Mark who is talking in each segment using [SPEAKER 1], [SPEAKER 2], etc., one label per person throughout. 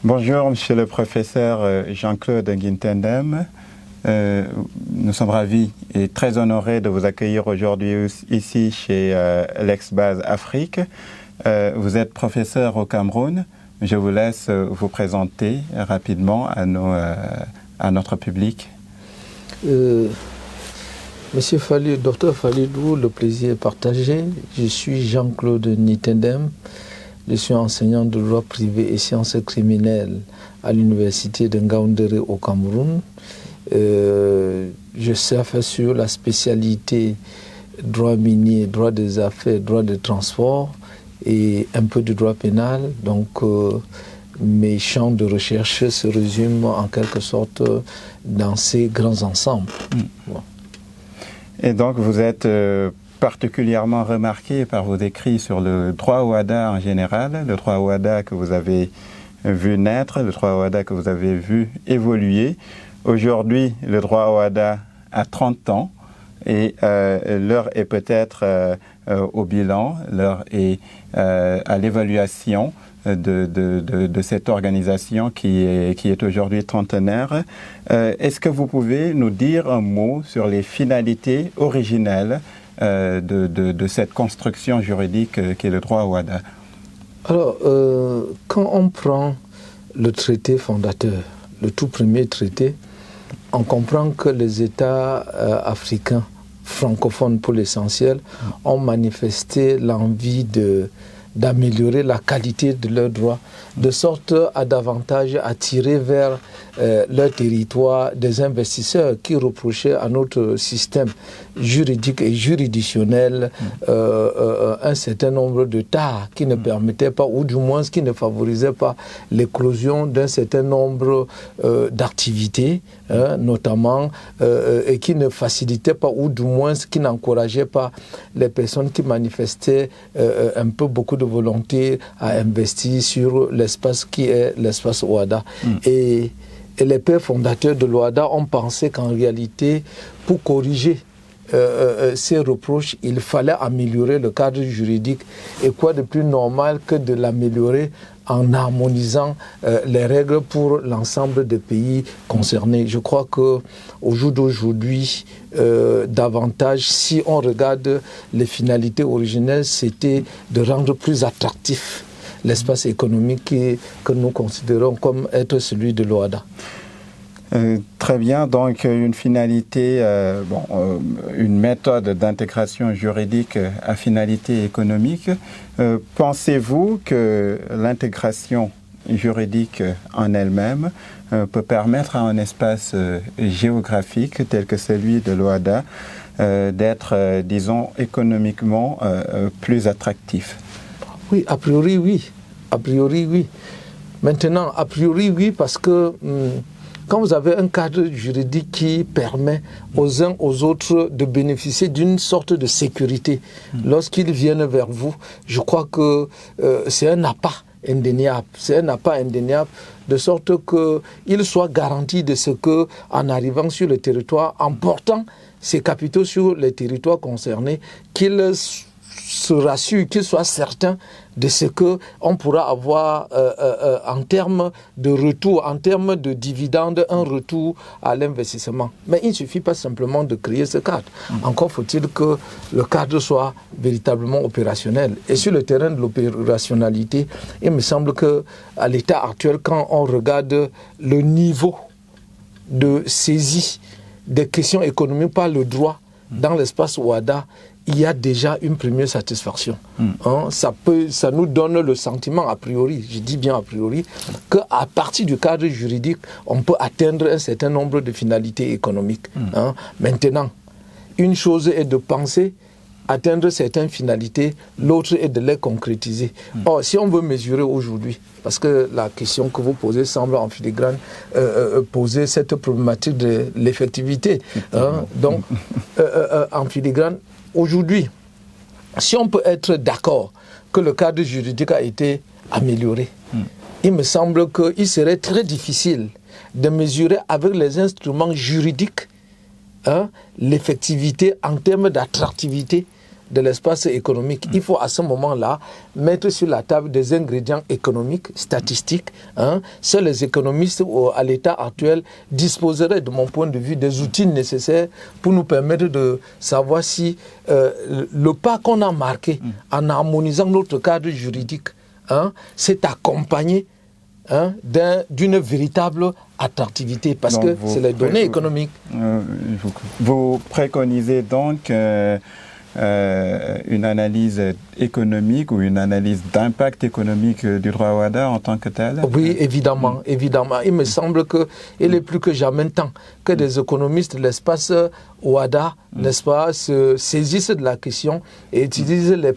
[SPEAKER 1] Bonjour, monsieur le professeur Jean-Claude Nguintendem. Nous sommes ravis et très honorés de vous accueillir aujourd'hui ici chez l'Ex-Base Afrique. Vous êtes professeur au Cameroun. Je vous laisse vous présenter rapidement à notre public.
[SPEAKER 2] Monsieur Fallu, docteur Falidou, le plaisir est partagé. Je suis Jean-Claude Nguintendem. Je suis enseignant de droit privé et sciences criminelles à l'université de Ngaoundéré au Cameroun. Je surfe sur la spécialité droit minier, droit des affaires, droit de transport et un peu de droit pénal. Donc mes champs de recherche se résument en quelque sorte dans ces grands ensembles. Bon.
[SPEAKER 1] Et donc vous êtes particulièrement remarqué par vos écrits sur le droit Ouada en général, le droit Ouada que vous avez vu naître, le droit Ouada que vous avez vu évoluer. Aujourd'hui, le droit Ouada a 30 ans et l'heure est peut-être au bilan, l'heure est à l'évaluation de cette organisation qui est aujourd'hui trentenaire. Est-ce que vous pouvez nous dire un mot sur les finalités originelles de cette construction juridique qu'est le droit Ouada?
[SPEAKER 2] Alors, quand on prend le traité fondateur, le tout premier traité, on comprend que les États africains, francophones pour l'essentiel, ont manifesté l'envie d'améliorer la qualité de leurs droits, de sorte à davantage attirer vers leur territoire des investisseurs qui reprochaient à notre système juridique et juridictionnel un certain nombre de tares qui ne permettaient pas, ou du moins qui ne favorisaient pas l'éclosion d'un certain nombre d'activités, notamment, et qui ne facilitaient pas, ou du moins qui n'encourageaient pas les personnes qui manifestaient un peu beaucoup de volonté à investir sur l'espace qui est l'espace Ouada. Et les pères fondateurs de l'Ouada ont pensé qu'en réalité, pour corriger ces reproches, il fallait améliorer le cadre juridique. Et quoi de plus normal que de l'améliorer en harmonisant les règles pour l'ensemble des pays concernés. Je crois qu'au jour d'aujourd'hui, davantage, si on regarde les finalités originelles, c'était de rendre plus attractif l'espace économique que nous considérons comme être celui de l'Ouada.
[SPEAKER 1] Très bien, donc une finalité, une méthode d'intégration juridique à finalité économique. Pensez-vous que l'intégration juridique en elle-même peut permettre à un espace géographique tel que celui de l'Ouada d'être, disons, économiquement plus attractif?
[SPEAKER 2] Oui, a priori oui. A priori oui. Maintenant, a priori oui, parce que quand vous avez un cadre juridique qui permet aux uns aux autres de bénéficier d'une sorte de sécurité lorsqu'ils viennent vers vous, je crois que c'est un appât indéniable. C'est un appât indéniable de sorte qu'ils soient garantis de ce que, en arrivant sur le territoire, en portant ces capitaux sur les territoires concernés, qu'ils se rassurent, qu'ils soient certains de ce qu'on pourra avoir en termes de retour, en termes de dividendes, un retour à l'investissement. Mais il ne suffit pas simplement de créer ce cadre. Encore faut-il que le cadre soit véritablement opérationnel. Et sur le terrain de l'opérationnalité, il me semble qu'à l'état actuel, quand on regarde le niveau de saisie des questions économiques par le droit dans l'espace Ouada, il y a déjà une première satisfaction. Ça nous donne le sentiment, a priori, je dis bien a priori, qu'à partir du cadre juridique, on peut atteindre un certain nombre de finalités économiques. Maintenant, une chose est de penser atteindre certaines finalités, l'autre est de les concrétiser. Or, si on veut mesurer aujourd'hui, parce que la question que vous posez semble en filigrane poser cette problématique de l'effectivité. Donc, en filigrane, aujourd'hui, si on peut être d'accord que le cadre juridique a été amélioré, il me semble qu'il serait très difficile de mesurer avec les instruments juridiques l'effectivité en termes d'attractivité de l'espace économique, il faut à ce moment-là mettre sur la table des ingrédients économiques, statistiques. Seuls les économistes à l'état actuel disposeraient, de mon point de vue, des outils nécessaires pour nous permettre de savoir si le pas qu'on a marqué en harmonisant notre cadre juridique s'est accompagné d'une véritable attractivité, parce
[SPEAKER 1] donc
[SPEAKER 2] que c'est les données économiques.
[SPEAKER 1] Vous préconisez donc une analyse économique ou une analyse d'impact économique du droit WADA en tant que tel?
[SPEAKER 2] Oui, évidemment, évidemment. Il me semble qu'il est plus que jamais temps que des économistes de l'espace WADA, n'est-ce pas, se saisissent de la question et utilisent les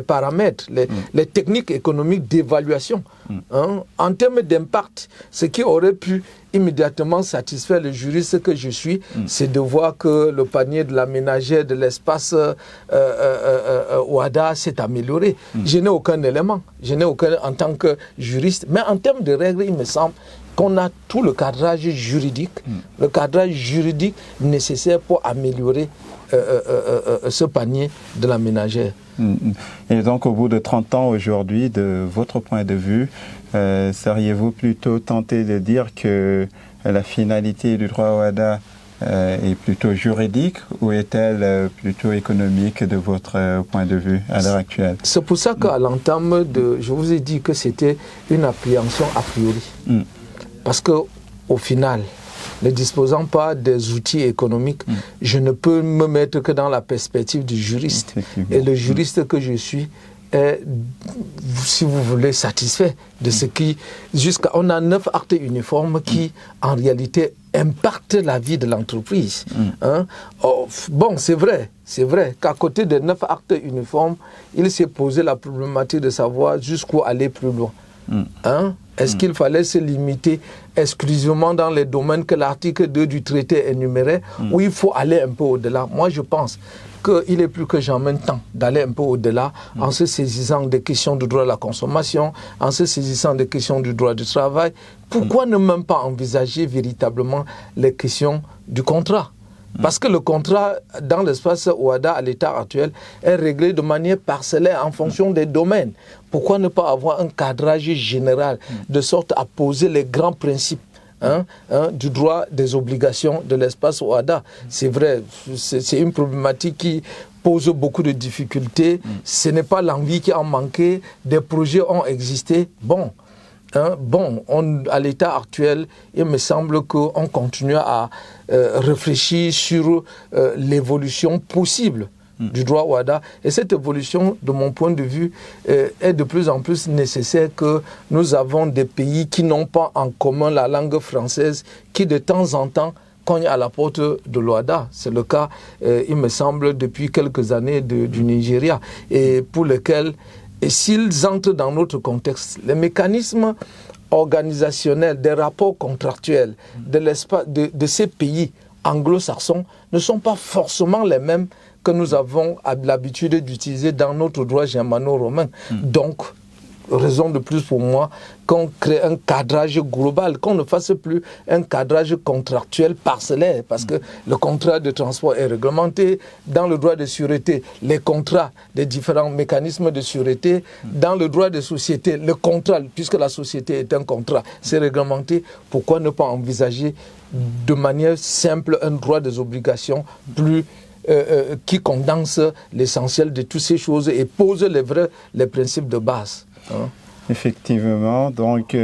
[SPEAKER 2] paramètres, les techniques économiques d'évaluation. En termes d'impact, ce qui aurait pu immédiatement satisfaire le juriste que je suis, c'est de voir que le panier de la ménagère de l'espace WADA s'est amélioré. Je n'ai aucun élément, en tant que juriste, mais en termes de règles, il me semble qu'on a tout le cadrage juridique, nécessaire pour améliorer ce panier de la ménagère.
[SPEAKER 1] Et donc, au bout de 30 ans aujourd'hui, de votre point de vue, seriez-vous plutôt tenté de dire que la finalité du droit WADA est plutôt juridique ou est-elle plutôt économique de votre point de vue à l'heure actuelle?
[SPEAKER 2] C'est pour ça qu'à l'entame, je vous ai dit que c'était une appréhension a priori. Parce qu'au final, ne disposant pas des outils économiques, je ne peux me mettre que dans la perspective du juriste. Et le juriste que je suis est, si vous voulez, satisfait de ce qui... On a 9 actes uniformes qui, en réalité, impactent la vie de l'entreprise. Bon, c'est vrai qu'à côté des 9 actes uniformes, il s'est posé la problématique de savoir jusqu'où aller plus loin. Est-ce qu'il fallait se limiter exclusivement dans les domaines que l'article 2 du traité énumérait, ou il faut aller un peu au-delà? Moi, je pense qu'il est plus que jamais temps d'aller un peu au-delà en se saisissant des questions du droit à la consommation, en se saisissant des questions du droit du travail. Pourquoi ne même pas envisager véritablement les questions du contrat? Parce que le contrat dans l'espace WADA à l'état actuel est réglé de manière parcellaire en fonction des domaines. Pourquoi ne pas avoir un cadrage général de sorte à poser les grands principes du droit des obligations de l'espace WADA? C'est vrai, c'est une problématique qui pose beaucoup de difficultés. Ce n'est pas l'envie qui a manqué, des projets ont existé. À l'état actuel, il me semble qu'on continue à réfléchir sur l'évolution possible du droit WADA. Et cette évolution, de mon point de vue, est de plus en plus nécessaire que nous avons des pays qui n'ont pas en commun la langue française, qui de temps en temps cognent à la porte de l'OADA. C'est le cas, il me semble, depuis quelques années du Nigeria, et pour lequel... Et s'ils entrent dans notre contexte, les mécanismes organisationnels, des rapports contractuels de ces pays anglo-saxons ne sont pas forcément les mêmes que nous avons l'habitude d'utiliser dans notre droit germano-romain. Donc, raison de plus pour moi qu'on crée un cadrage global, qu'on ne fasse plus un cadrage contractuel parcellaire, parce que le contrat de transport est réglementé dans le droit de sûreté, les contrats des différents mécanismes de sûreté, dans le droit des sociétés, le contrat, puisque la société est un contrat, c'est réglementé. Pourquoi ne pas envisager de manière simple un droit des obligations plus qui condense l'essentiel de toutes ces choses et pose les principes de base.
[SPEAKER 1] Effectivement, donc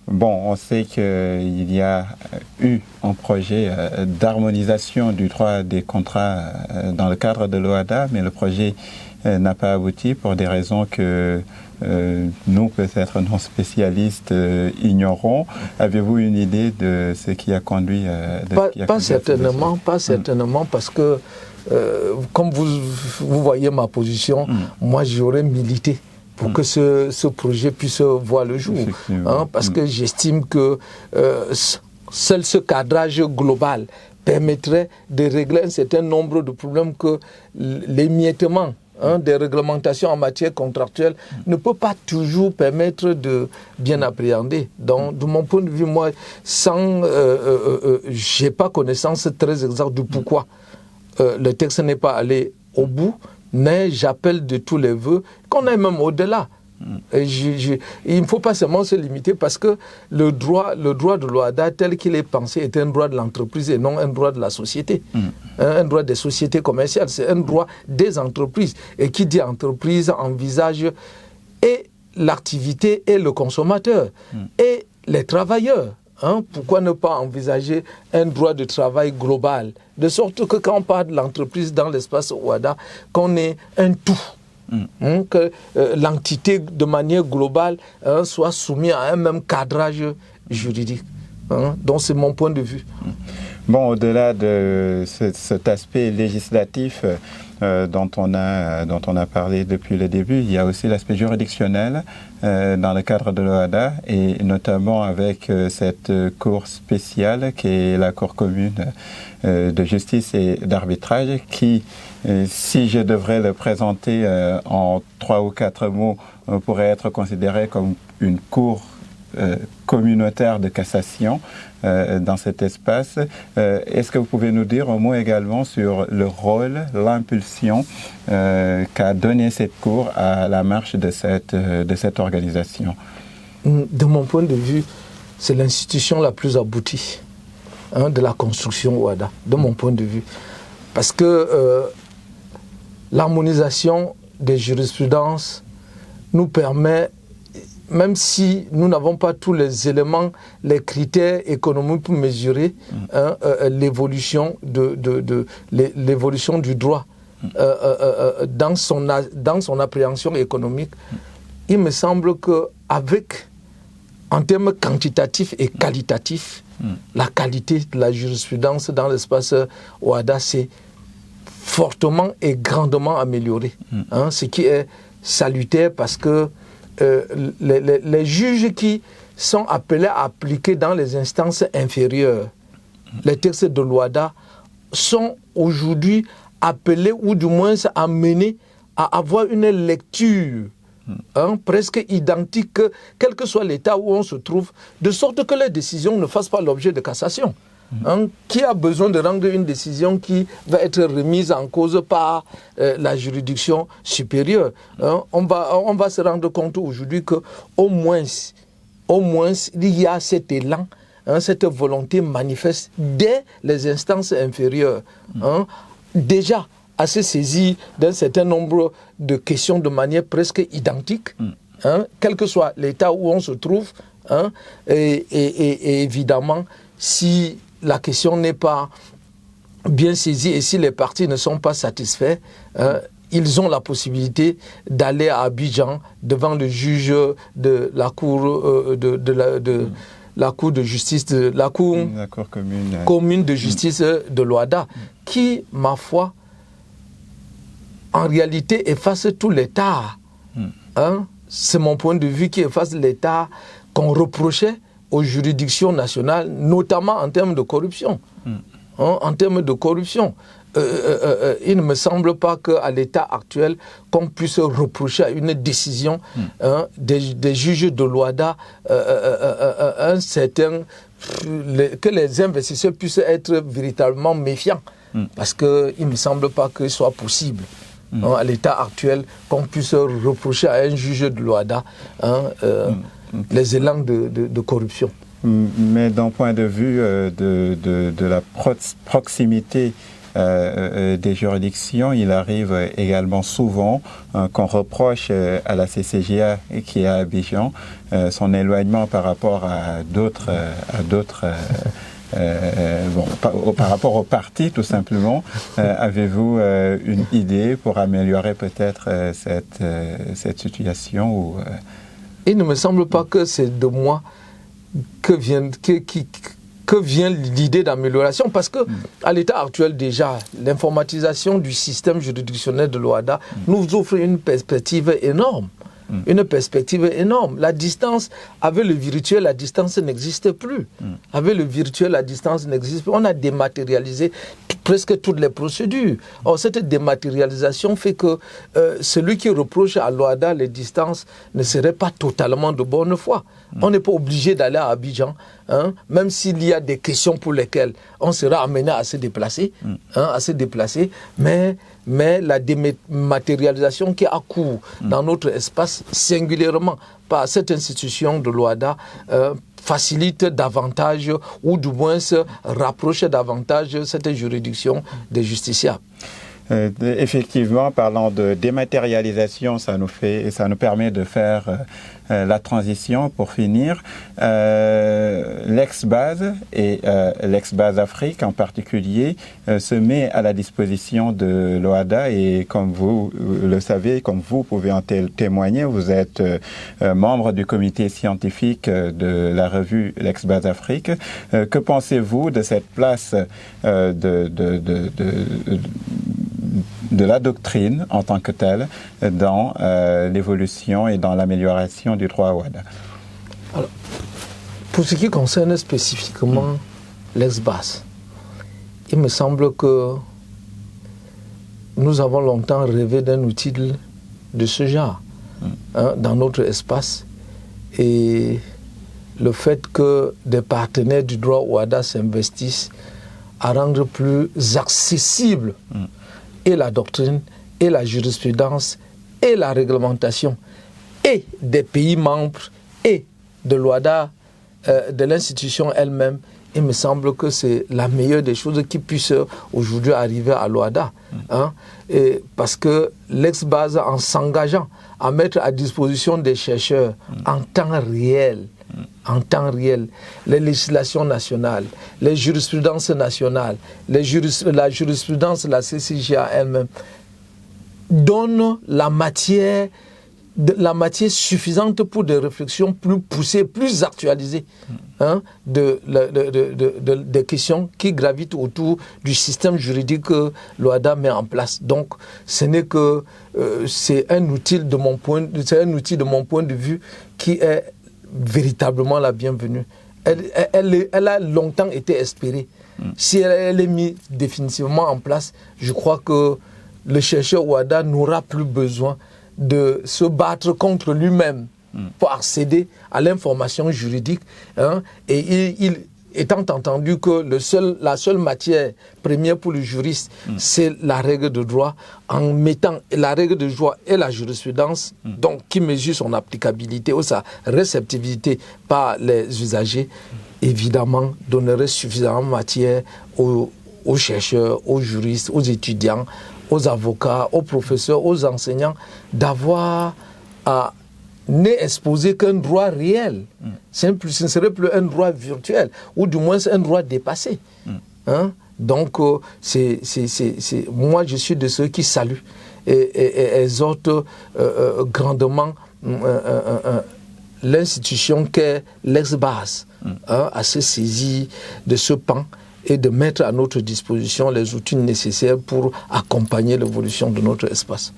[SPEAKER 1] on sait qu'il y a eu un projet d'harmonisation du droit des contrats dans le cadre de l'OADA, mais le projet n'a pas abouti pour des raisons que nous, peut-être non spécialistes, ignorons. Avez-vous une idée de ce qui a conduit
[SPEAKER 2] Pas certainement, parce que comme vous voyez ma position, moi j'aurais milité pour que ce projet puisse voir le jour. Parce que j'estime que seul ce cadrage global permettrait de régler un certain nombre de problèmes que l'émiettement des réglementations en matière contractuelle ne peut pas toujours permettre de bien appréhender. Donc, de mon point de vue, moi, j'ai pas connaissance très exacte du pourquoi le texte n'est pas allé au bout, mais j'appelle de tous les vœux qu'on aille même au-delà. Et il ne faut pas seulement se limiter parce que le droit de l'OHADA tel qu'il est pensé est un droit de l'entreprise et non un droit de la société. Un droit des sociétés commerciales, c'est un droit des entreprises. Et qui dit entreprise envisage et l'activité et le consommateur et les travailleurs. Pourquoi ne pas envisager un droit de travail global, de sorte que quand on parle de l'entreprise dans l'espace OHADA, qu'on ait un tout. Que l'entité de manière globale soit soumise à un même cadrage juridique. Donc c'est mon point de vue.
[SPEAKER 1] Bon, au-delà de cet aspect législatif dont on a parlé depuis le début, il y a aussi l'aspect juridictionnel dans le cadre de l'OHADA et notamment avec cette cour spéciale qui est la Cour commune de justice et d'arbitrage qui, si je devrais le présenter en 3 ou 4 mots, pourrait être considéré comme une cour communautaire de cassation dans cet espace. Est-ce que vous pouvez nous dire un mot également sur le rôle, l'impulsion qu'a donné cette cour à la marche de cette organisation?
[SPEAKER 2] De mon point de vue, c'est l'institution la plus aboutie de la construction OHADA, de mon point de vue. Parce que l'harmonisation des jurisprudences nous permet, même si nous n'avons pas tous les éléments, les critères économiques pour mesurer l'évolution l'évolution du droit dans son appréhension économique, il me semble qu'avec, en termes quantitatifs et qualitatifs, la qualité de la jurisprudence dans l'espace OHADA s'est fortement et grandement améliorée. Ce qui est salutaire parce que les juges qui sont appelés à appliquer dans les instances inférieures les textes de l'OHADA sont aujourd'hui appelés ou du moins amenés à avoir une lecture presque identique, quel que soit l'état où on se trouve, de sorte que les décisions ne fassent pas l'objet de cassation. Qui a besoin de rendre une décision qui va être remise en cause par la juridiction supérieure? On va se rendre compte aujourd'hui qu'au moins, il y a cet élan, cette volonté manifeste dès les instances inférieures. Déjà, à se saisir d'un certain nombre de questions de manière presque identique, quel que soit l'état où on se trouve, et évidemment, si la question n'est pas bien saisie et si les parties ne sont pas satisfaits, ils ont la possibilité d'aller à Abidjan devant le juge de la cour la cour de justice de la cour commune de justice de l'OHADA, qui, ma foi, en réalité efface tout l'état. C'est mon point de vue, qui efface l'état qu'on reprochait aux juridictions nationales, notamment en termes de corruption. En termes de corruption, il ne me semble pas qu'à l'état actuel, qu'on puisse reprocher à une décision des juges de l'OHADA que les investisseurs puissent être véritablement méfiants. Parce qu'il ne me semble pas qu'il soit possible, à l'état actuel, qu'on puisse reprocher à un juge de l'OHADA les élans de corruption.
[SPEAKER 1] Mais d'un point de vue de la proximité des juridictions, il arrive également souvent qu'on reproche à la CCJA qui est à Abidjan son éloignement par rapport à d'autres par rapport aux partis, tout simplement. Avez-vous une idée pour améliorer peut-être cette situation
[SPEAKER 2] Il ne me semble pas que c'est de moi que vient l'idée d'amélioration, parce que à l'état actuel déjà, l'informatisation du système juridictionnel de l'OHADA nous offre une perspective énorme. Une perspective énorme. La distance, avec le virtuel, la distance n'existe plus. Avec le virtuel, la distance n'existe plus. On a dématérialisé presque toutes les procédures. Or, cette dématérialisation fait que celui qui reproche à l'OHADA les distances ne serait pas totalement de bonne foi. On n'est pas obligé d'aller à Abidjan, hein, même s'il y a des questions pour lesquelles on sera amené à se déplacer, mais la dématérialisation qui a cours dans notre espace, singulièrement par cette institution de l'OHADA, facilite davantage, ou du moins rapproche davantage cette juridiction des justiciables.
[SPEAKER 1] Effectivement, parlant de dématérialisation, ça nous permet de faire la transition pour finir. L'ex-base et l'ex-base Afrique en particulier se met à la disposition de l'OHADA et comme vous le savez, comme vous pouvez en témoigner, vous êtes membre du comité scientifique de la revue l'ex-base Afrique. Que pensez-vous de cette place de la doctrine en tant que telle dans l'évolution et dans l'amélioration du droit OHADA?
[SPEAKER 2] Alors, pour ce qui concerne spécifiquement l'ex-base, il me semble que nous avons longtemps rêvé d'un outil de ce genre dans notre espace, et le fait que des partenaires du droit OHADA s'investissent à rendre plus accessible et la doctrine, et la jurisprudence, et la réglementation, et des pays membres, et de l'OHADA, de l'institution elle-même, il me semble que c'est la meilleure des choses qui puisse aujourd'hui arriver à l'OHADA. Et parce que l'ex-base, en s'engageant à mettre à disposition des chercheurs en temps réel, les législations nationales, les jurisprudences nationales, la jurisprudence de la CCJA elle-même, donne la matière suffisante pour des réflexions plus poussées, plus actualisées, des questions qui gravitent autour du système juridique que l'OHADA met en place. Donc, ce n'est que c'est un outil de mon point de vue qui est véritablement la bienvenue. Elle a longtemps été espérée. Si elle est mise définitivement en place, je crois que le chercheur OHADA n'aura plus besoin de se battre contre lui-même pour accéder à l'information juridique. Et il étant entendu que la seule matière première pour le juriste, c'est la règle de droit, en mettant la règle de droit et la jurisprudence, donc qui mesure son applicabilité ou sa réceptivité par les usagers, évidemment donnerait suffisamment matière aux chercheurs, aux juristes, aux étudiants, aux avocats, aux professeurs, aux enseignants, d'avoir à n'exposer qu'un droit réel. Ce ne serait plus un droit virtuel, ou du moins un droit dépassé. Donc, moi, je suis de ceux qui saluent et exhortent grandement l'institution qu'est l'ex-base à se saisir de ce pan et de mettre à notre disposition les outils nécessaires pour accompagner l'évolution de notre espace.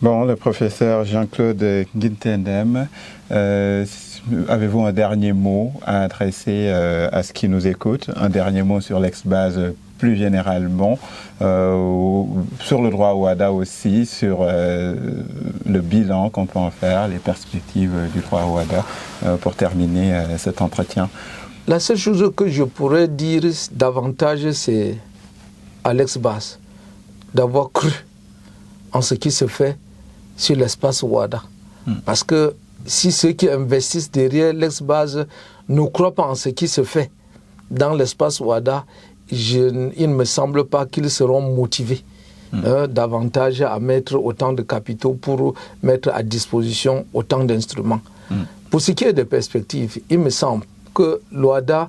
[SPEAKER 1] Bon, le professeur Jean-Claude Guintendem, avez-vous un dernier mot à adresser à ce qui nous écoute, un dernier mot sur l'ex-base plus généralement, sur le droit OHADA aussi, sur le bilan qu'on peut en faire, les perspectives du droit OHADA, pour terminer cet entretien?
[SPEAKER 2] La seule chose que je pourrais dire davantage, c'est à l'ex-base d'avoir cru en ce qui se fait sur l'espace OHADA. Parce que si ceux qui investissent derrière l'ex-base ne croient pas en ce qui se fait dans l'espace OHADA, il ne me semble pas qu'ils seront motivés davantage à mettre autant de capitaux pour mettre à disposition autant d'instruments. Pour ce qui est des perspectives, il me semble que l'OHADA,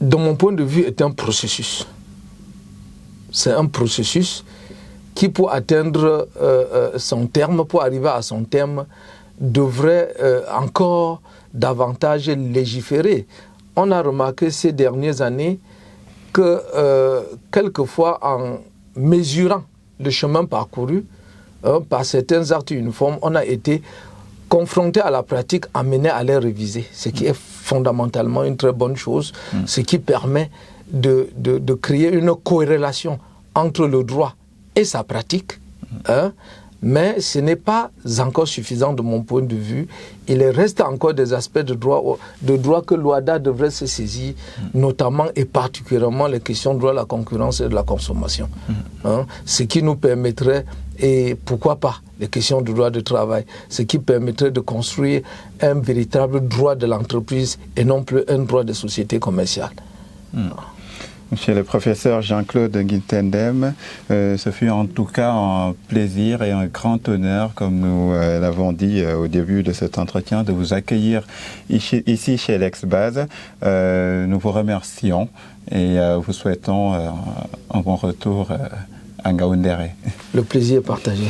[SPEAKER 2] de mon point de vue, est un processus. C'est un processus qui, pour atteindre son terme, pour arriver à son terme, devrait encore davantage légiférer. On a remarqué ces dernières années que quelquefois, en mesurant le chemin parcouru par certains actes uniformes, on a été confronté à la pratique, amené à les réviser, ce qui est fondamentalement une très bonne chose, ce qui permet de créer une corrélation entre le droit et sa pratique, hein, mais ce n'est pas encore suffisant de mon point de vue. Il reste encore des aspects de droit que l'OHADA devrait se saisir, notamment et particulièrement les questions de droit de la concurrence et de la consommation. Hein, ce qui nous permettrait, et pourquoi pas, les questions de droit de travail, ce qui permettrait de construire un véritable droit de l'entreprise et non plus un droit de société commerciale.
[SPEAKER 1] Monsieur le professeur Jean-Claude Nguintendem, ce fut en tout cas un plaisir et un grand honneur, comme nous l'avons dit au début de cet entretien, de vous accueillir ici chez l'Ex-Base. Nous vous remercions et vous souhaitons un bon retour à Ngaoundéré.
[SPEAKER 2] Le plaisir est partagé.